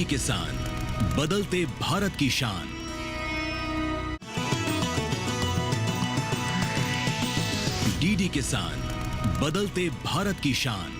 किसान, बदलते भारत की शान। डीडी किसान, बदलते भारत की शान।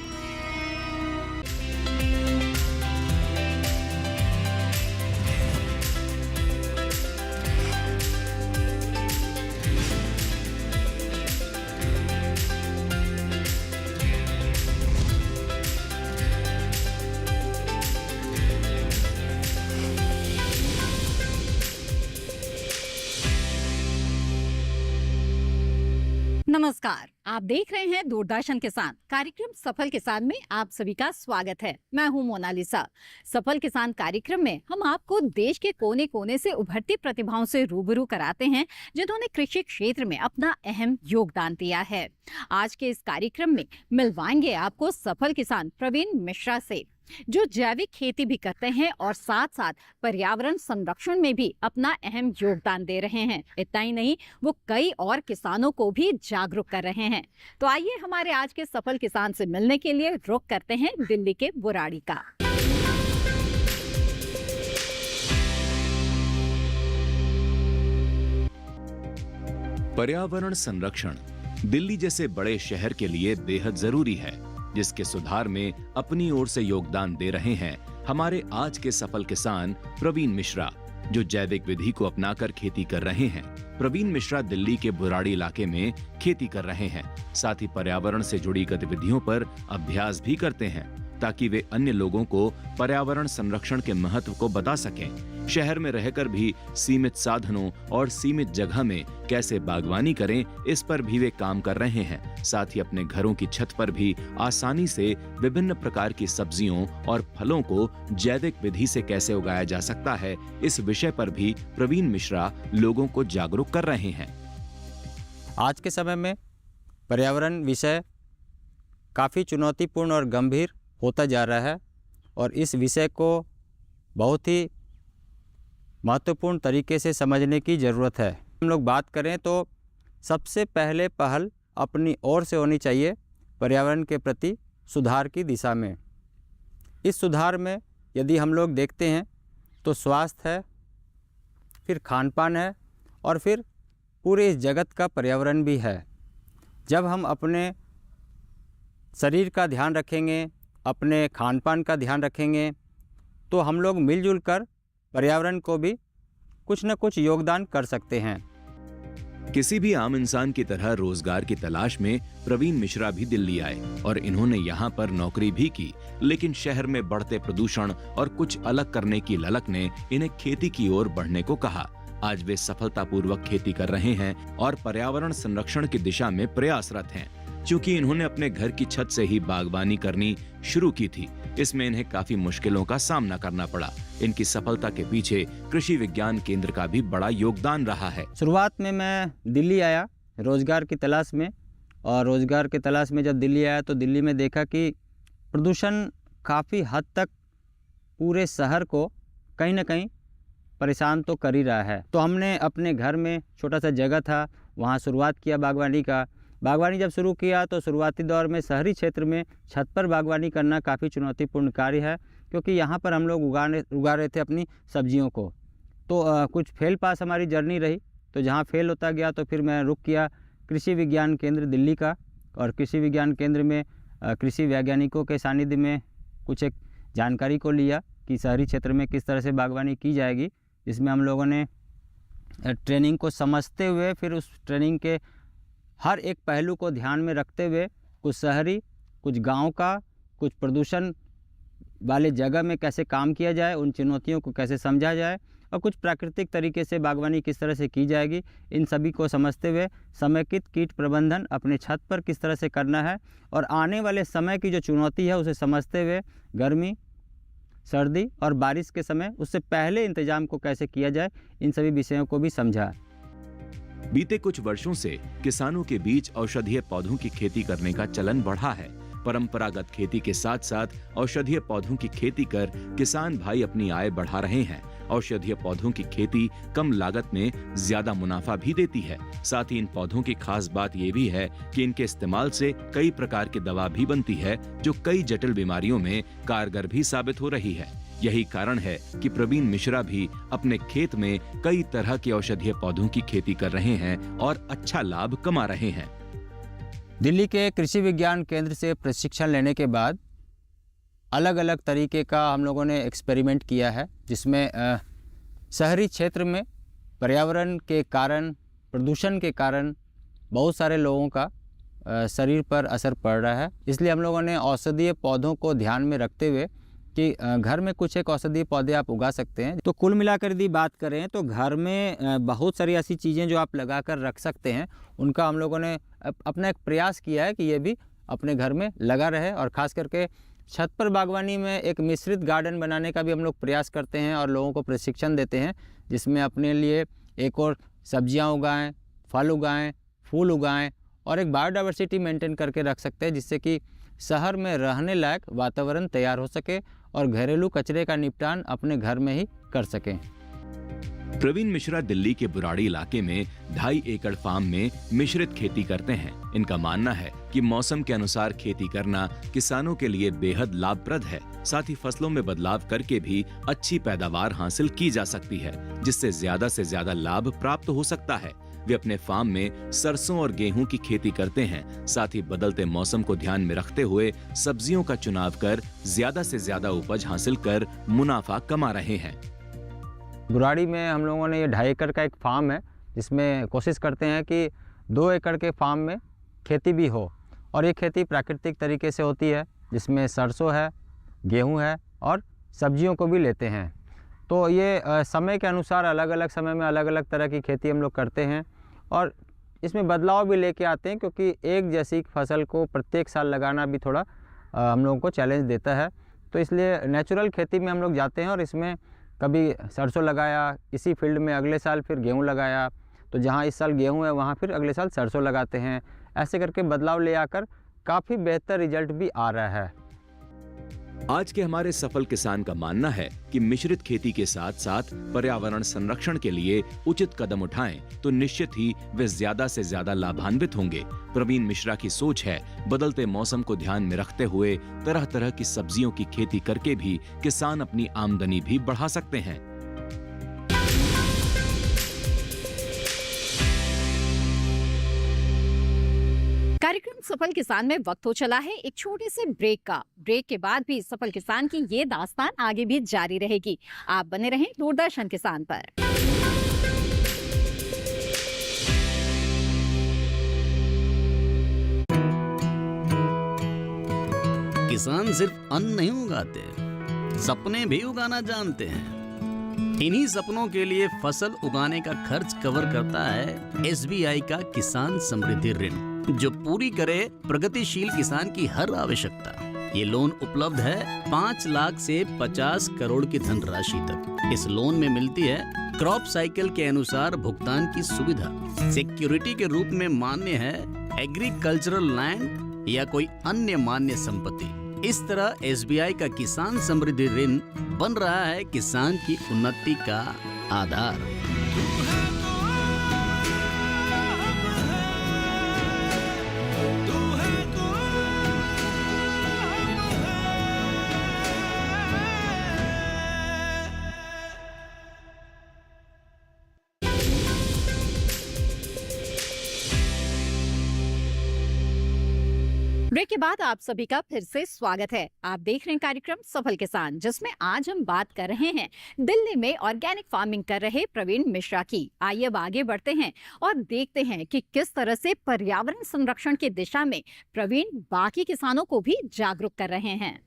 नमस्कार, आप देख रहे हैं दूरदर्शन किसान। कार्यक्रम सफल किसान में आप सभी का स्वागत है। मैं हूं मोनालिसा। सफल किसान कार्यक्रम में हम आपको देश के कोने कोने से उभरती प्रतिभाओं से रूबरू कराते हैं जिन्होंने कृषि क्षेत्र में अपना अहम योगदान दिया है। आज के इस कार्यक्रम में मिलवाएंगे आपको सफल किसान प्रवीण मिश्रा से, जो जैविक खेती भी करते हैं और साथ साथ पर्यावरण संरक्षण में भी अपना अहम योगदान दे रहे हैं। इतना ही नहीं, वो कई और किसानों को भी जागरूक कर रहे हैं। तो आइए हमारे आज के सफल किसान से मिलने के लिए रुख करते हैं दिल्ली के बुराड़ी का। पर्यावरण संरक्षण दिल्ली जैसे बड़े शहर के लिए बेहद जरूरी है, जिसके सुधार में अपनी ओर से योगदान दे रहे हैं हमारे आज के सफल किसान प्रवीण मिश्रा, जो जैविक विधि को अपनाकर खेती कर रहे हैं। प्रवीण मिश्रा दिल्ली के बुराड़ी इलाके में खेती कर रहे हैं, साथ ही पर्यावरण से जुड़ी गतिविधियों पर अभ्यास भी करते हैं ताकि वे अन्य लोगों को पर्यावरण संरक्षण के महत्व को बता सकें। शहर में रहकर भी सीमित साधनों और सीमित जगह में कैसे बागवानी करें, इस पर भी वे काम कर रहे हैं। साथ ही अपने घरों की छत पर भी आसानी से विभिन्न प्रकार की सब्जियों और फलों को जैविक विधि से कैसे उगाया जा सकता है, इस विषय पर भी प्रवीण मिश्रा लोगों को जागरूक कर रहे हैं। आज के समय में पर्यावरण विषय काफ़ी चुनौतीपूर्ण और गंभीर होता जा रहा है और इस विषय को बहुत ही महत्वपूर्ण तरीके से समझने की ज़रूरत है। हम लोग बात करें तो सबसे पहले पहल अपनी ओर से होनी चाहिए पर्यावरण के प्रति सुधार की दिशा में। इस सुधार में यदि हम लोग देखते हैं तो स्वास्थ्य है, फिर खान पान है और फिर पूरे इस जगत का पर्यावरण भी है। जब हम अपने शरीर का ध्यान रखेंगे, अपने खान पान का ध्यान रखेंगे, तो हम लोग मिलजुल कर पर्यावरण को भी कुछ न कुछ योगदान कर सकते हैं। किसी भी आम इंसान की तरह रोजगार की तलाश में प्रवीण मिश्रा भी दिल्ली आए और इन्होंने यहाँ पर नौकरी भी की, लेकिन शहर में बढ़ते प्रदूषण और कुछ अलग करने की ललक ने इन्हें खेती की ओर बढ़ने को कहा। आज वे सफलतापूर्वक खेती कर रहे हैं और पर्यावरण संरक्षण की दिशा में प्रयासरत हैं। क्योंकि इन्होंने अपने घर की छत से ही बागवानी करनी शुरू की थी, इसमें इन्हें काफी मुश्किलों का सामना करना पड़ा। इनकी सफलता के पीछे कृषि विज्ञान केंद्र का भी बड़ा योगदान रहा है। शुरुआत में मैं दिल्ली आया रोजगार की तलाश में, और रोजगार की तलाश में जब दिल्ली आया तो दिल्ली में देखा कि प्रदूषण काफ़ी हद तक पूरे शहर को कहीं ना कहीं परेशान तो कर ही रहा है। तो हमने अपने घर में छोटा सा जगह था, वहाँ शुरुआत किया बागवानी का। बागवानी जब शुरू किया तो शुरुआती दौर में शहरी क्षेत्र में छत पर बागवानी करना काफ़ी चुनौतीपूर्ण कार्य है, क्योंकि यहाँ पर हम लोग उगा रहे थे अपनी सब्जियों को। तो कुछ फेल पास हमारी जर्नी रही, तो जहाँ फेल होता गया तो फिर मैं रुक किया कृषि विज्ञान केंद्र दिल्ली का। और कृषि विज्ञान केंद्र में कृषि वैज्ञानिकों के सानिध्य में कुछ एक जानकारी को लिया कि शहरी क्षेत्र में किस तरह से बागवानी की जाएगी, जिसमें हम लोगों ने ट्रेनिंग को समझते हुए फिर उस ट्रेनिंग के हर एक पहलू को ध्यान में रखते हुए कुछ शहरी, कुछ गांव का, कुछ प्रदूषण वाले जगह में कैसे काम किया जाए, उन चुनौतियों को कैसे समझा जाए और कुछ प्राकृतिक तरीके से बागवानी किस तरह से की जाएगी, इन सभी को समझते हुए समेकित कीट प्रबंधन अपने छत पर किस तरह से करना है और आने वाले समय की जो चुनौती है उसे समझते हुए गर्मी, सर्दी और बारिश के समय उससे पहले इंतजाम को कैसे किया जाए, इन सभी विषयों को भी समझा। बीते कुछ वर्षों से किसानों के बीच औषधीय पौधों की खेती करने का चलन बढ़ा है। परंपरागत खेती के साथ साथ औषधीय पौधों की खेती कर किसान भाई अपनी आय बढ़ा रहे हैं। औषधीय पौधों की खेती कम लागत में ज्यादा मुनाफा भी देती है। साथ ही इन पौधों की खास बात ये भी है कि इनके इस्तेमाल से कई प्रकार की दवा भी बनती है, जो कई जटिल बीमारियों में कारगर भी साबित हो रही है। यही कारण है कि प्रवीण मिश्रा भी अपने खेत में कई तरह के औषधीय पौधों की खेती कर रहे हैं और अच्छा लाभ कमा रहे हैं। दिल्ली के कृषि विज्ञान केंद्र से प्रशिक्षण लेने के बाद अलग अलग तरीके का हम लोगों ने एक्सपेरिमेंट किया है, जिसमें शहरी क्षेत्र में पर्यावरण के कारण, प्रदूषण के कारण बहुत सारे लोगों का शरीर पर असर पड़ रहा है। इसलिए हम लोगों ने औषधीय पौधों को ध्यान में रखते हुए कि घर में कुछ एक औषधीय पौधे आप उगा सकते हैं। तो कुल मिलाकर यदि बात करें तो घर में बहुत सारी ऐसी चीज़ें जो आप लगा कर रख सकते हैं, उनका हम लोगों ने अपना एक प्रयास किया है कि ये भी अपने घर में लगा रहे। और ख़ास करके छत पर बागवानी में एक मिश्रित गार्डन बनाने का भी हम लोग प्रयास करते हैं और लोगों को प्रशिक्षण देते हैं, जिसमें अपने लिए एक और सब्जियां उगाएं, फल उगाएं, फूल उगाएं और एक बायोडाइवर्सिटी मेंटेन करके रख सकते हैं, जिससे कि शहर में रहने लायक वातावरण तैयार हो सके और घरेलू कचरे का निपटान अपने घर में ही कर सकें। प्रवीण मिश्रा दिल्ली के बुराड़ी इलाके में 2.5 एकड़ फार्म में मिश्रित खेती करते हैं। इनका मानना है कि मौसम के अनुसार खेती करना किसानों के लिए बेहद लाभप्रद है। साथ ही फसलों में बदलाव करके भी अच्छी पैदावार हासिल की जा सकती है, जिससे से ज्यादा लाभ प्राप्त हो सकता है। वे अपने फार्म में सरसों और गेहूं की खेती करते हैं। साथ ही बदलते मौसम को ध्यान में रखते हुए सब्जियों का चुनाव कर ज्यादा से ज्यादा उपज हासिल कर मुनाफा कमा रहे हैं। बुराड़ी में हम लोगों ने ये 2.5 एकड़ का एक फार्म है, जिसमें कोशिश करते हैं कि 2 एकड़ के फार्म में खेती भी हो। और ये खेती प्राकृतिक तरीके से होती है, जिसमें सरसों है, गेहूं है और सब्जियों को भी लेते हैं। तो ये समय के अनुसार अलग अलग समय में अलग अलग तरह की खेती हम लोग करते हैं और इसमें बदलाव भी लेके आते हैं, क्योंकि एक जैसी फसल को प्रत्येक साल लगाना भी थोड़ा हम लोगों को चैलेंज देता है। तो इसलिए नेचुरल खेती में हम लोग जाते हैं और इसमें कभी सरसों लगाया, इसी फील्ड में अगले साल फिर गेहूं लगाया, तो जहां इस साल गेहूं है वहां फिर अगले साल सरसों लगाते हैं। ऐसे करके बदलाव ले आकर काफ़ी बेहतर रिजल्ट भी आ रहा है। आज के हमारे सफल किसान का मानना है कि मिश्रित खेती के साथ साथ पर्यावरण संरक्षण के लिए उचित कदम उठाएं तो निश्चित ही वे ज्यादा से ज्यादा लाभान्वित होंगे। प्रवीण मिश्रा की सोच है बदलते मौसम को ध्यान में रखते हुए तरह तरह की सब्जियों की खेती करके भी किसान अपनी आमदनी भी बढ़ा सकते हैं। कार्यक्रम सफल किसान में वक्त हो चला है एक छोटे से ब्रेक का। ब्रेक के बाद भी सफल किसान की ये दास्तान आगे भी जारी रहेगी। आप बने रहें दूरदर्शन किसान पर। किसान सिर्फ अन्न नहीं उगाते, सपने भी उगाना जानते हैं। इन्हीं सपनों के लिए फसल उगाने का खर्च कवर करता है SBI का किसान समृद्धि ऋण, जो पूरी करे प्रगतिशील किसान की हर आवश्यकता। ये लोन उपलब्ध है 5 लाख से 50 करोड़ की धनराशि तक। इस लोन में मिलती है क्रॉप साइकिल के अनुसार भुगतान की सुविधा। सिक्योरिटी के रूप में मान्य है एग्रीकल्चरल लैंड या कोई अन्य मान्य संपत्ति। इस तरह SBI का किसान समृद्धि ऋण बन रहा है किसान की उन्नति का आधार। ब्रेक के बाद आप सभी का फिर से स्वागत है। आप देख रहे हैं कार्यक्रम सफल किसान, जिसमें आज हम बात कर रहे हैं दिल्ली में ऑर्गेनिक फार्मिंग कर रहे प्रवीण मिश्रा की। आइए अब आगे बढ़ते हैं और देखते हैं कि किस तरह से पर्यावरण संरक्षण की दिशा में प्रवीण बाकी किसानों को भी जागरूक कर रहे हैं।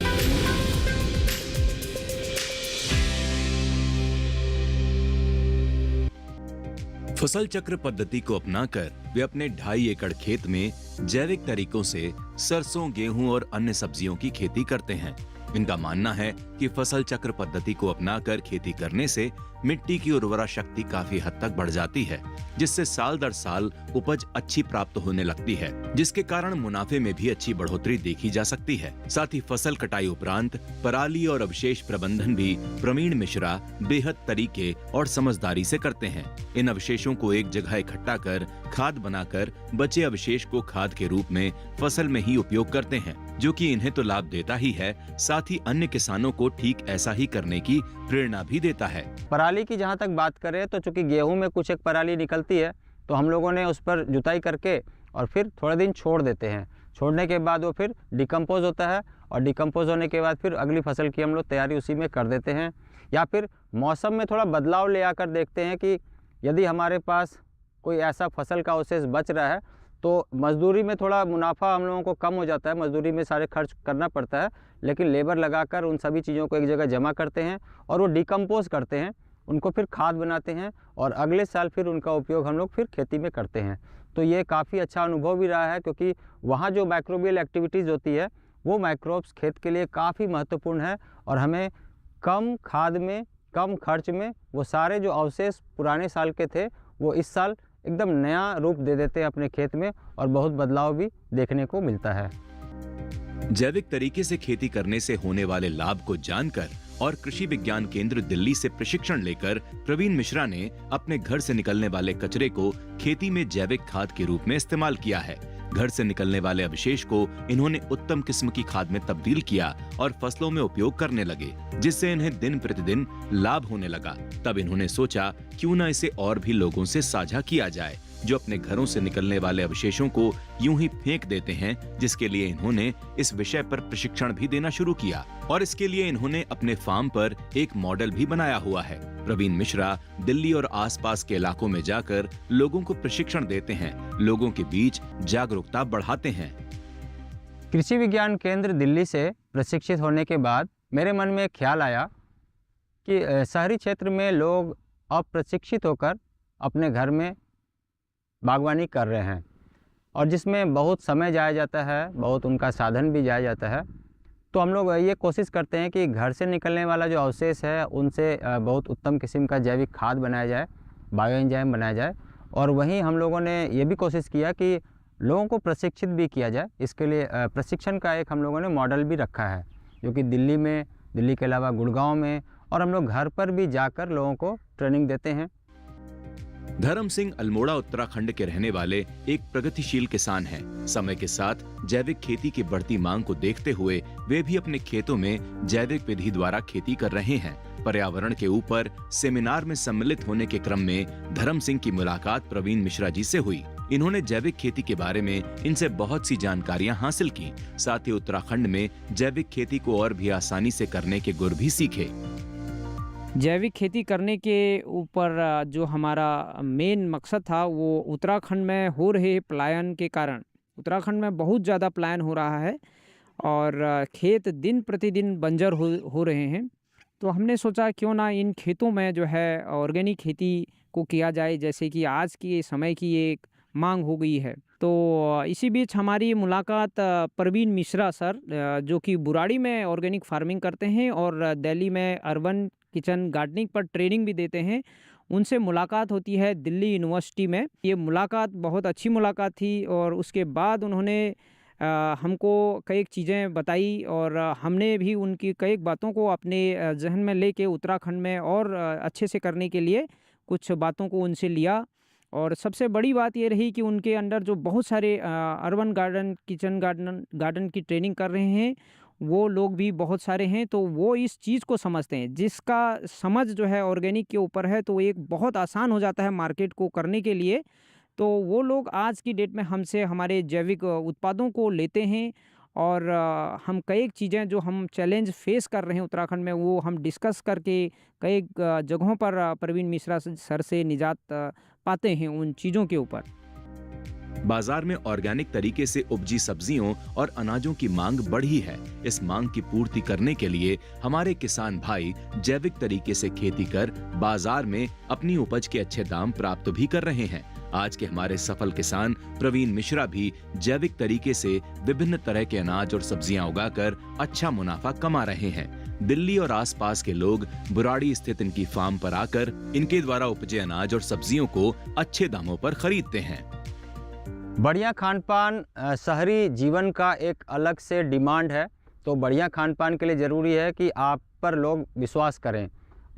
फसल चक्र पद्धति को अपनाकर वे अपने 2.5 एकड़ खेत में जैविक तरीकों से सरसों, गेहूं और अन्य सब्जियों की खेती करते हैं। इनका मानना है कि फसल चक्र पद्धति को अपनाकर खेती करने से मिट्टी की उर्वरा शक्ति काफी हद तक बढ़ जाती है, जिससे साल दर साल उपज अच्छी प्राप्त होने लगती है, जिसके कारण मुनाफे में भी अच्छी बढ़ोतरी देखी जा सकती है। साथ ही फसल कटाई उपरांत पराली और अवशेष प्रबंधन भी प्रवीण मिश्रा बेहद तरीके और समझदारी से करते हैं। इन अवशेषों को एक जगह इकट्ठा कर खाद बनाकर बचे अवशेष को खाद के रूप में फसल में ही उपयोग करते हैं, जो कि इन्हें तो लाभ देता ही है, साथ ही अन्य किसानों को ठीक ऐसा ही करने की प्रेरणा भी देता है। पराली की जहाँ तक बात करें तो चूँकि गेहूं में कुछ एक पराली निकलती है, तो हम लोगों ने उस पर जुताई करके और फिर थोड़े दिन छोड़ देते हैं। छोड़ने के बाद वो फिर डिकम्पोज होता है और डिकम्पोज होने के बाद फिर अगली फसल की हम लोग तैयारी उसी में कर देते हैं। या फिर मौसम में थोड़ा बदलाव ले आकर देखते हैं कि यदि हमारे पास कोई ऐसा फसल का अवशेष बच रहा है तो मजदूरी में थोड़ा मुनाफा हम लोगों को कम हो जाता है, मजदूरी में सारे खर्च करना पड़ता है, लेकिन लेबर लगाकर उन सभी चीज़ों को एक जगह जमा करते हैं और वो डिकम्पोज करते हैं, उनको फिर खाद बनाते हैं और अगले साल फिर उनका उपयोग हम लोग फिर खेती में करते हैं। तो ये काफ़ी अच्छा अनुभव भी रहा है, क्योंकि वहाँ जो माइक्रोबियल एक्टिविटीज़ होती है वो माइक्रोब्स खेत के लिए काफ़ी महत्वपूर्ण है और हमें कम खाद में, कम खर्च में वो सारे जो अवशेष पुराने साल के थे वो इस साल एकदम नया रूप दे देते हैं अपने खेत में और बहुत बदलाव भी देखने को मिलता है। जैविक तरीके से खेती करने से होने वाले लाभ को जानकर और कृषि विज्ञान केंद्र दिल्ली से प्रशिक्षण लेकर प्रवीण मिश्रा ने अपने घर से निकलने वाले कचरे को खेती में जैविक खाद के रूप में इस्तेमाल किया है। घर से निकलने वाले अवशेष को इन्होंने उत्तम किस्म की खाद में तब्दील किया और फसलों में उपयोग करने लगे, जिससे इन्हें दिन प्रतिदिन लाभ होने लगा। तब इन्होंने सोचा क्यों न इसे और भी लोगों से साझा किया जाए जो अपने घरों से निकलने वाले अवशेषों को यूं ही फेंक देते हैं, जिसके लिए इन्होंने इस विषय पर प्रशिक्षण भी देना शुरू किया और इसके लिए इन्होंने अपने फार्म पर एक मॉडल भी बनाया हुआ है। प्रवीण मिश्रा दिल्ली और आसपास के इलाकों में जाकर लोगों को प्रशिक्षण देते हैं, लोगों के बीच जागरूकता बढ़ाते हैं। कृषि विज्ञान केंद्र दिल्ली से प्रशिक्षित होने के बाद मेरे मन में एक ख्याल आया कि शहरी क्षेत्र में लोग अप्रशिक्षित होकर अपने घर में बागवानी कर रहे हैं और जिसमें बहुत समय जाया जाता है, बहुत उनका साधन भी जाया जाता है। तो हम लोग ये कोशिश करते हैं कि घर से निकलने वाला जो अवशेष है उनसे बहुत उत्तम किस्म का जैविक खाद बनाया जाए, बायो एंजाइम बनाया जाए। और वहीं हम लोगों ने ये भी कोशिश किया कि लोगों को प्रशिक्षित भी किया जाए। इसके लिए प्रशिक्षण का एक हम लोगों ने मॉडल भी रखा है, जो कि दिल्ली के अलावा गुड़गांव में, और हम लोग घर पर भी जाकर लोगों को ट्रेनिंग देते हैं। धर्म सिंह अल्मोड़ा उत्तराखंड के रहने वाले एक प्रगतिशील किसान हैं। समय के साथ जैविक खेती की बढ़ती मांग को देखते हुए वे भी अपने खेतों में जैविक विधि द्वारा खेती कर रहे हैं। पर्यावरण के ऊपर सेमिनार में सम्मिलित होने के क्रम में धर्म सिंह की मुलाकात प्रवीण मिश्रा जी से हुई। इन्होंने जैविक खेती के बारे में इनसे बहुत सी जानकारियां हासिल की, साथ ही उत्तराखंड में जैविक खेती को और भी आसानी से करने के गुर भी सीखे। जैविक खेती करने के ऊपर जो हमारा मेन मकसद था वो उत्तराखंड में हो रहे पलायन के कारण, उत्तराखंड में बहुत ज़्यादा पलायन हो रहा है और खेत दिन प्रतिदिन बंजर हो रहे हैं। तो हमने सोचा क्यों ना इन खेतों में जो है ऑर्गेनिक खेती को किया जाए, जैसे कि आज के समय की एक मांग हो गई है। तो इसी बीच हमारी मुलाकात प्रवीण मिश्रा सर, जो कि बुराड़ी में ऑर्गेनिक फार्मिंग करते हैं और दिल्ली में अर्बन किचन गार्डनिंग पर ट्रेनिंग भी देते हैं, उनसे मुलाकात होती है दिल्ली यूनिवर्सिटी में। ये मुलाकात बहुत अच्छी मुलाकात थी और उसके बाद उन्होंने हमको कई चीज़ें बताई और हमने भी उनकी कई बातों को अपने जहन में लेके उत्तराखंड में और अच्छे से करने के लिए कुछ बातों को उनसे लिया। और सबसे बड़ी बात ये रही कि उनके अंडर जो बहुत सारे अर्बन गार्डन किचन गार्डन की ट्रेनिंग कर रहे हैं वो लोग भी बहुत सारे हैं, तो वो इस चीज़ को समझते हैं, जिसका समझ जो है ऑर्गेनिक के ऊपर है तो एक बहुत आसान हो जाता है मार्केट को करने के लिए। तो वो लोग आज की डेट में हमसे हमारे जैविक उत्पादों को लेते हैं और हम कई चीज़ें जो हम चैलेंज फेस कर रहे हैं उत्तराखंड में वो हम डिस्कस करके कई जगहों पर प्रवीण मिश्रा सर से निजात पाते हैं उन चीज़ों के ऊपर। बाजार में ऑर्गेनिक तरीके से उपजी सब्जियों और अनाजों की मांग बढ़ी है। इस मांग की पूर्ति करने के लिए हमारे किसान भाई जैविक तरीके से खेती कर बाजार में अपनी उपज के अच्छे दाम प्राप्त भी कर रहे हैं। आज के हमारे सफल किसान प्रवीण मिश्रा भी जैविक तरीके से विभिन्न तरह के अनाज और सब्जियां उगाकर अच्छा मुनाफा कमा रहे हैं। दिल्ली और आसपास के लोग बुराड़ी स्थित इनकी फार्म पर आकर इनके द्वारा उपजे अनाज और सब्जियों को अच्छे दामों पर खरीदते हैं। बढ़िया खान पान शहरी जीवन का एक अलग से डिमांड है, तो बढ़िया खान पान के लिए ज़रूरी है कि आप पर लोग विश्वास करें।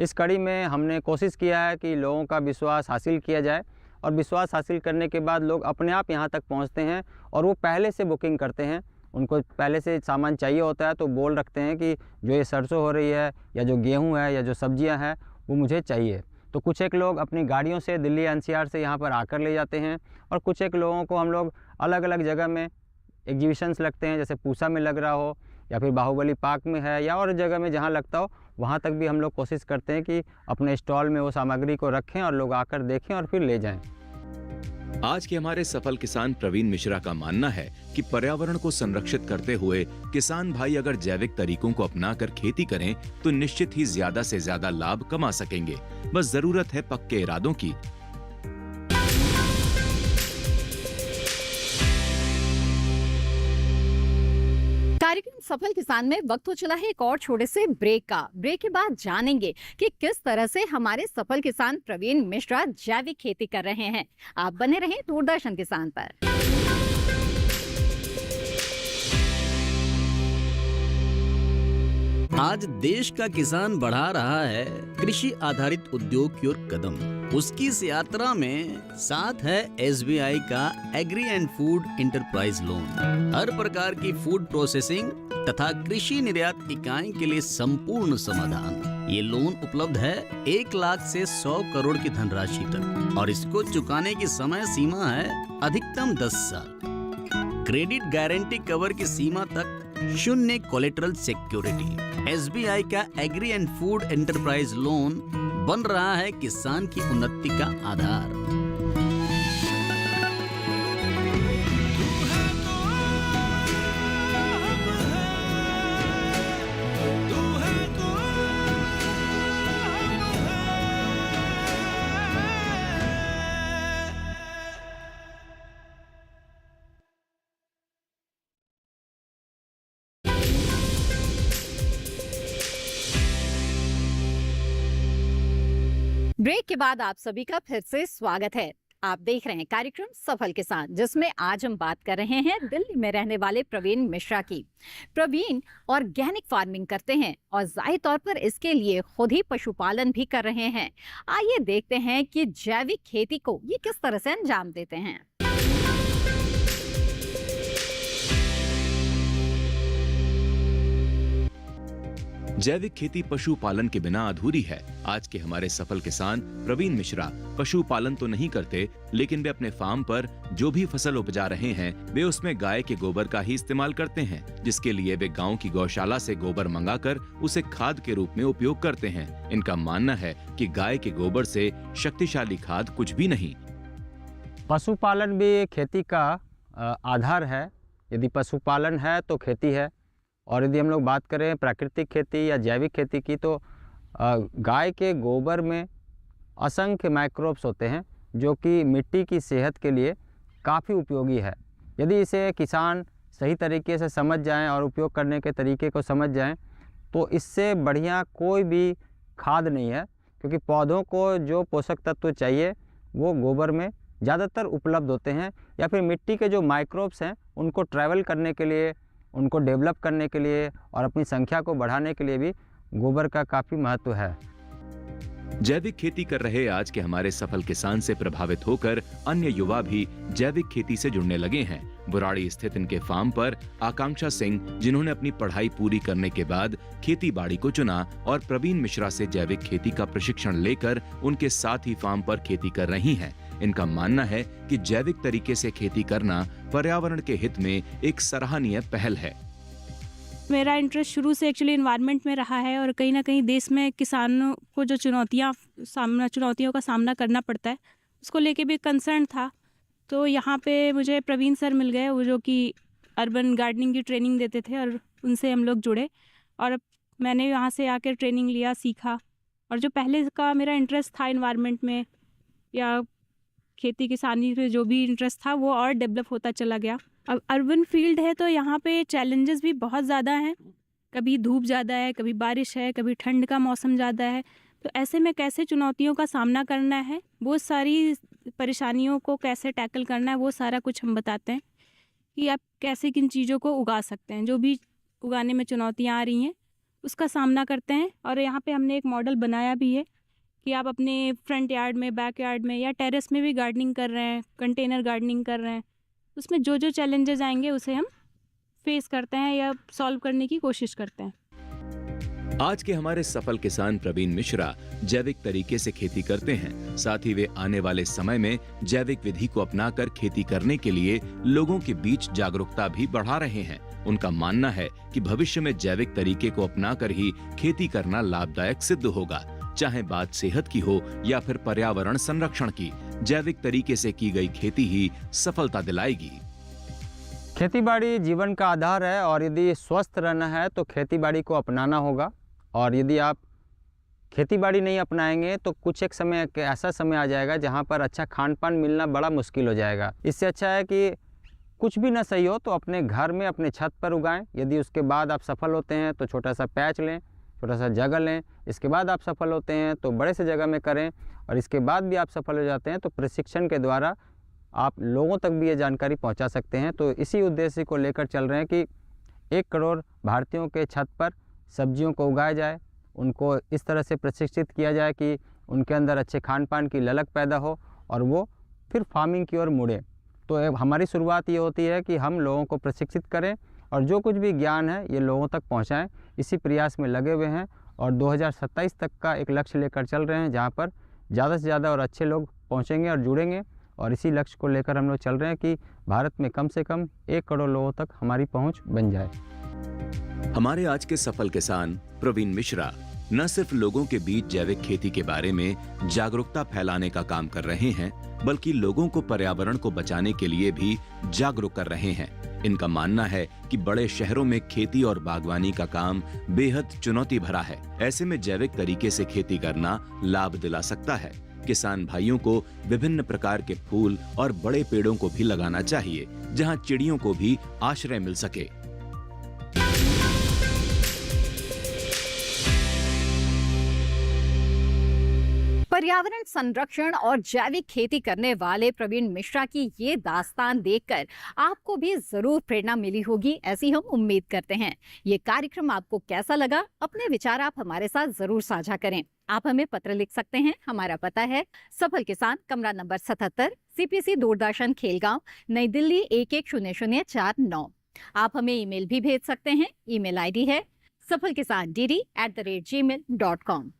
इस कड़ी में हमने कोशिश किया है कि लोगों का विश्वास हासिल किया जाए और विश्वास हासिल करने के बाद लोग अपने आप यहाँ तक पहुँचते हैं और वो पहले से बुकिंग करते हैं। उनको पहले से सामान चाहिए होता है तो बोल रखते हैं कि जो ये सरसों हो रही है या जो गेहूँ है या जो सब्जियाँ हैं वो मुझे चाहिए। तो कुछ एक लोग अपनी गाड़ियों से दिल्ली एनसीआर से यहाँ पर आकर ले जाते हैं और कुछ एक लोगों को हम लोग अलग अलग जगह में एग्जीबिशंस लगते हैं, जैसे पूसा में लग रहा हो या फिर बाहुबली पार्क में है या और जगह में जहाँ लगता हो, वहाँ तक भी हम लोग कोशिश करते हैं कि अपने स्टॉल में वो सामग्री को रखें और लोग आकर देखें और फिर ले जाएं। आज के हमारे सफल किसान प्रवीण मिश्रा का मानना है कि पर्यावरण को संरक्षित करते हुए किसान भाई अगर जैविक तरीकों को अपनाकर खेती करें तो निश्चित ही ज्यादा से ज्यादा लाभ कमा सकेंगे। बस जरूरत है पक्के इरादों की। कार्यक्रम सफल किसान में वक्त हो चला है एक और छोटे से ब्रेक का। ब्रेक के बाद जानेंगे कि किस तरह से हमारे सफल किसान प्रवीण मिश्रा जैविक खेती कर रहे हैं। आप बने रहें दूरदर्शन किसान पर। आज देश का किसान बढ़ा रहा है कृषि आधारित उद्योग की ओर कदम। उसकी इस यात्रा में साथ है SBI का agri and food enterprise loan. हर प्रकार की फूड प्रोसेसिंग तथा कृषि निर्यात इकाई के लिए संपूर्ण समाधान। ये लोन उपलब्ध है 1 लाख से 100 करोड़ की धनराशि तक और इसको चुकाने की समय सीमा है अधिकतम 10 साल। क्रेडिट गारंटी कवर की सीमा तक 0 कोलेटरल सिक्योरिटी। SBI का agri and food enterprise loan बन रहा है किसान की उन्नति का आधार। ब्रेक के बाद आप सभी का फिर से स्वागत है। आप देख रहे हैं कार्यक्रम सफल किसान, जिसमें आज हम बात कर रहे हैं दिल्ली में रहने वाले प्रवीण मिश्रा की। प्रवीण ऑर्गेनिक फार्मिंग करते हैं और जाहिर तौर पर इसके लिए खुद ही पशुपालन भी कर रहे हैं। आइए देखते हैं कि जैविक खेती को ये किस तरह से अंजाम देते हैं। जैविक खेती पशुपालन के बिना अधूरी है। आज के हमारे सफल किसान प्रवीण मिश्रा पशुपालन तो नहीं करते, लेकिन वे अपने फार्म पर जो भी फसल उपजा रहे हैं वे उसमें गाय के गोबर का ही इस्तेमाल करते हैं, जिसके लिए वे गांव की गौशाला से गोबर मंगाकर उसे खाद के रूप में उपयोग करते हैं। इनका मानना है कि गाय के गोबर से शक्तिशाली खाद कुछ भी नहीं। पशुपालन भी खेती का आधार है। यदि पशुपालन है तो खेती है, और यदि हम लोग बात करें प्राकृतिक खेती या जैविक खेती की तो गाय के गोबर में असंख्य माइक्रोब्स होते हैं जो कि मिट्टी की सेहत के लिए काफ़ी उपयोगी है। यदि इसे किसान सही तरीके से समझ जाएं और उपयोग करने के तरीके को समझ जाएं तो इससे बढ़िया कोई भी खाद नहीं है, क्योंकि पौधों को जो पोषक तत्व चाहिए वो गोबर में ज़्यादातर उपलब्ध होते हैं, या फिर मिट्टी के जो माइक्रोब्स हैं उनको ट्रैवल करने के लिए, उनको डेवलप करने के लिए और अपनी संख्या को बढ़ाने के लिए भी गोबर का काफ़ी महत्व है। जैविक खेती कर रहे आज के हमारे सफल किसान से प्रभावित होकर अन्य युवा भी जैविक खेती से जुड़ने लगे हैं। बुराड़ी स्थित इनके फार्म पर आकांक्षा सिंह, जिन्होंने अपनी पढ़ाई पूरी करने के बाद खेती बाड़ी को चुना और प्रवीण मिश्रा से जैविक खेती का प्रशिक्षण लेकर उनके साथ ही फार्म पर खेती कर रही हैं। इनका मानना है कि जैविक तरीके से खेती करना पर्यावरण के हित में एक सराहनीय पहल है। मेरा इंटरेस्ट शुरू से एक्चुअली एनवायरनमेंट में रहा है और कहीं ना कहीं देश में किसानों को जो चुनौतियों का सामना करना पड़ता है उसको लेके भी कंसर्न था। तो यहाँ पे मुझे प्रवीण सर मिल गए, वो जो कि अर्बन गार्डनिंग की ट्रेनिंग देते थे, और उनसे हम लोग जुड़े और मैंने यहाँ से आकर ट्रेनिंग लिया, सीखा। और जो पहले का मेरा इंटरेस्ट था एनवायरनमेंट में या खेती किसानी में जो भी इंटरेस्ट था वो और डेवलप होता चला गया। अब अर्बन फील्ड है तो यहाँ पे चैलेंजेस भी बहुत ज़्यादा हैं। कभी धूप ज़्यादा है, कभी बारिश है, कभी ठंड का मौसम ज़्यादा है। तो ऐसे में कैसे चुनौतियों का सामना करना है, वो सारी परेशानियों को कैसे टैकल करना है, वो सारा कुछ हम बताते हैं कि आप कैसे किन चीज़ों को उगा सकते हैं। जो भी उगाने में चुनौतियाँ आ रही हैं उसका सामना करते हैं। और यहाँ पे हमने एक मॉडल बनाया भी है कि आप अपने फ्रंट यार्ड में, बैक यार्ड में या टेरेस में भी गार्डनिंग कर रहे हैं, कंटेनर गार्डनिंग कर रहे हैं, उसमें जो जो चैलेंजेस आएंगे उसे हम फेस करते हैं या सॉल्व करने की कोशिश करते हैं। आज के हमारे सफल किसान प्रवीण मिश्रा जैविक तरीके से खेती करते हैं। साथ ही वे आने वाले समय में जैविक विधि को अपनाकर खेती करने के लिए लोगों के बीच जागरूकता भी बढ़ा रहे हैं। उनका मानना है कि भविष्य में जैविक तरीके को अपनाकर ही खेती करना लाभदायक सिद्ध होगा। चाहे बात सेहत की हो या फिर पर्यावरण संरक्षण की, जैविक तरीके से की गई खेती ही सफलता दिलाएगी। खेतीबाड़ी जीवन का आधार है और यदि स्वस्थ रहना है तो खेतीबाड़ी को अपनाना होगा। और यदि आप खेतीबाड़ी नहीं अपनाएंगे तो कुछ एक समय ऐसा समय आ जाएगा जहां पर अच्छा खान पान मिलना बड़ा मुश्किल हो जाएगा। इससे अच्छा है कि कुछ भी ना सही हो तो अपने घर में अपने छत पर उगाएं। यदि उसके बाद आप सफल होते हैं तो छोटा सा पैच लें, छोटा सा जगह लें। इसके बाद आप सफल होते हैं तो बड़े से जगह में करें। और इसके बाद भी आप सफल हो जाते हैं तो प्रशिक्षण के द्वारा आप लोगों तक भी ये जानकारी पहुंचा सकते हैं। तो इसी उद्देश्य को लेकर चल रहे हैं कि 1 करोड़ भारतीयों के छत पर सब्जियों को उगाया जाए, उनको इस तरह से प्रशिक्षित किया जाए कि उनके अंदर अच्छे खान पान की ललक पैदा हो और वो फिर फार्मिंग की ओर मुड़े। तो हमारी शुरुआत ये होती है कि हम लोगों को प्रशिक्षित करें और जो कुछ भी ज्ञान है ये लोगों तक पहुंचाएं। इसी प्रयास में लगे हुए हैं और 2027 तक का एक लक्ष्य लेकर चल रहे हैं जहां पर ज़्यादा से ज़्यादा और अच्छे लोग पहुंचेंगे और जुड़ेंगे। और इसी लक्ष्य को लेकर हम लोग चल रहे हैं कि भारत में कम से कम 1 करोड़ लोगों तक हमारी पहुंच बन जाए। हमारे आज के सफल किसान प्रवीण मिश्रा न सिर्फ लोगों के बीच जैविक खेती के बारे में जागरूकता फैलाने का काम कर रहे हैं, बल्कि लोगों को पर्यावरण को बचाने के लिए भी जागरूक कर रहे हैं। इनका मानना है कि बड़े शहरों में खेती और बागवानी का काम बेहद चुनौती भरा है। ऐसे में जैविक तरीके से खेती करना लाभ दिला सकता है। किसान भाइयों को विभिन्न प्रकार के फूल और बड़े पेड़ों को भी लगाना चाहिए, जहां चिड़ियों को भी आश्रय मिल सके। पर्यावरण संरक्षण और जैविक खेती करने वाले प्रवीण मिश्रा की ये दास्तान देखकर आपको भी जरूर प्रेरणा मिली होगी, ऐसी हम उम्मीद करते हैं। ये कार्यक्रम आपको कैसा लगा, अपने विचार आप हमारे साथ जरूर साझा करें। आप हमें पत्र लिख सकते हैं। हमारा पता है सफल किसान, कमरा नंबर 77, CPC दूरदर्शन, खेलगांव, नई दिल्ली 110049। आप हमें ईमेल भी भेज सकते हैं। ईमेल ID है safalkisan@gmail.com।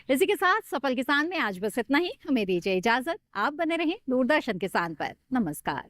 इसी के साथ सफल किसान में आज बस इतना ही। हमें दीजिए इजाजत। आप बने रहें दूरदर्शन किसान पर। नमस्कार।